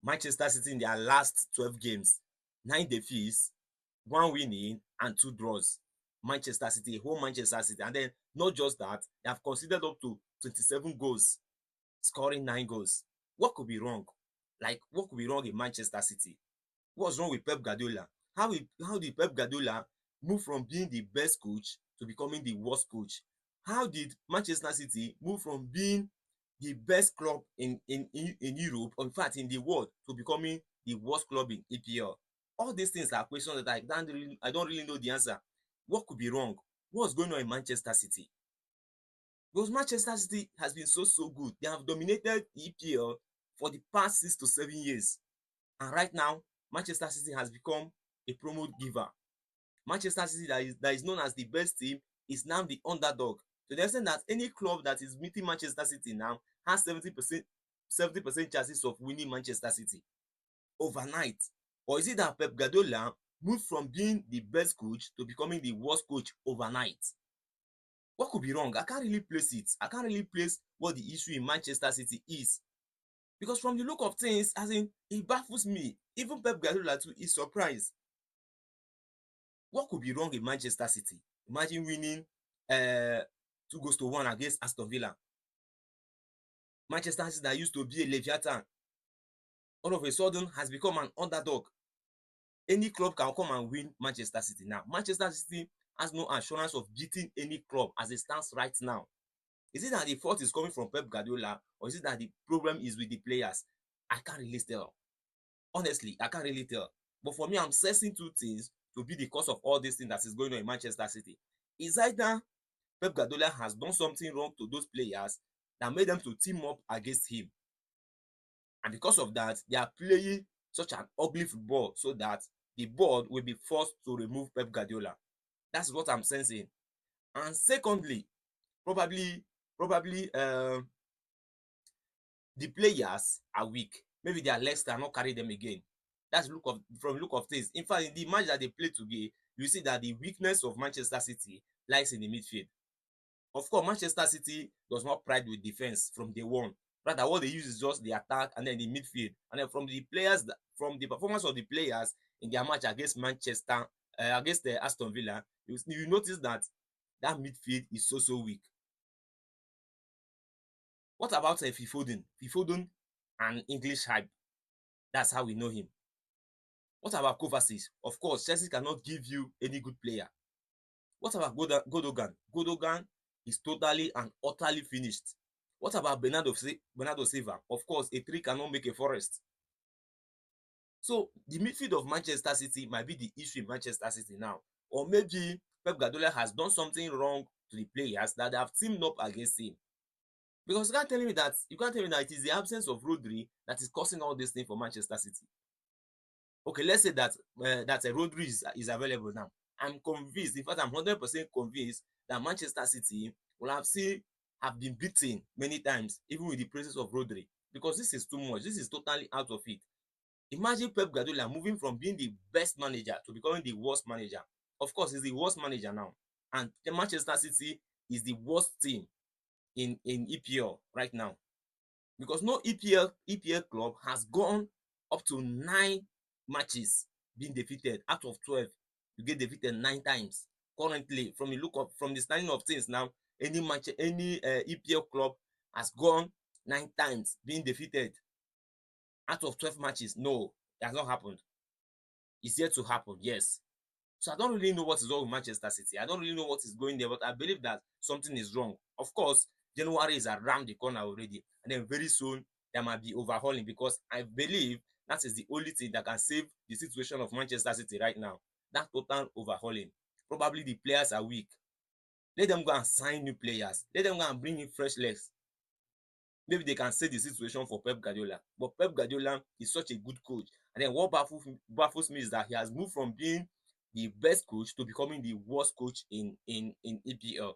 Manchester City in their last 12 games, 9 defeats, 1 winning, and 2 draws. Manchester City, whole Manchester City. And then not just that, they have conceded up to 27 goals, scoring 9 goals. What could be wrong? Like, what could be wrong in Manchester City? What's wrong with Pep Guardiola? How did Pep Guardiola move from being the best coach to becoming the worst coach? How did Manchester City move from being the best club in Europe, or in fact in the world, to becoming the worst club in EPL? All these things are questions that I don't really know the answer. What could be wrong? What's going on in Manchester City? Because Manchester City has been so good. They have dominated EPL for the past 6 to 7 years. And right now, Manchester City has become a promote giver. Manchester City, that is known as the best team, is now the underdog. To the extent that any club that is meeting Manchester City now has 70% chances of winning Manchester City overnight. Or is it that Pep Guardiola moved from being the best coach to becoming the worst coach overnight? What could be wrong? I can't really place it. I can't really place what the issue in Manchester City is. Because from the look of things, as in, it baffles me. Even Pep Guardiola too is surprised. What could be wrong in Manchester City? Imagine winning 2 goals to 1 against Aston Villa. Manchester City, that used to be a Leviathan, all of a sudden has become an underdog. Any club can come and win Manchester City now. Manchester City has no assurance of beating any club as it stands right now. Is it that the fault is coming from Pep Guardiola, or is it that the problem is with the players? I can't really tell. Honestly, I can't really tell. But for me, I'm sensing two things to be the cause of all this thing that is going on in Manchester City. Is either Pep Guardiola has done something wrong to those players that made them to team up against him, and because of that, they are playing such an ugly football so that the board will be forced to remove Pep Guardiola. That's what I'm sensing. And secondly, probably the players are weak. Maybe their legs cannot carry them again. That's from look of things. In fact, in the match that they played today, you see that the weakness of Manchester City lies in the midfield. Of course, Manchester City does not pride with defense from day one. Rather, what they use is just the attack and then the midfield. And then from the performance of the players in their match against against the Aston Villa, you notice that that midfield is so weak. What about Fifoden? Fifoden, an English hype. That's how we know him. What about Kovacic? Of course, Chelsea cannot give you any good player. What about Godogan? Godogan is totally and utterly finished. What about Bernardo Silva? Of course, a tree cannot make a forest. So the midfield of Manchester City might be the issue in Manchester City now. Or maybe Pep Guardiola has done something wrong to the players that they have teamed up against him. Because you can't tell me that it is the absence of Rodri that is causing all this thing for Manchester City. Okay, let's say that Rodri is available now. I'm convinced, in fact, I'm 100% convinced that Manchester City will have been beaten many times, even with the presence of Rodri, because this is too much. This is totally out of it. Imagine Pep Guardiola moving from being the best manager to becoming the worst manager. Of course, he's the worst manager now, and the Manchester City is the worst team in EPL right now, because no EPL club has gone up to 9 matches being defeated out of 12. You get defeated 9 times currently. From the standing of things now, any EPL club has gone 9 times being defeated out of 12 matches. No, it has not happened. It's yet to happen, yes. So I don't really know what is wrong with Manchester City. I don't really know what is going there, but I believe that something is wrong. Of course, January is around the corner already, and then very soon there might be overhauling, because I believe that is the only thing that can save the situation of Manchester City right now. That total overhauling. Probably the players are weak. Let them go and sign new players. Let them go and bring in fresh legs. Maybe they can save the situation for Pep Guardiola. But Pep Guardiola is such a good coach. And then what baffles me is that he has moved from being the best coach to becoming the worst coach in EPL.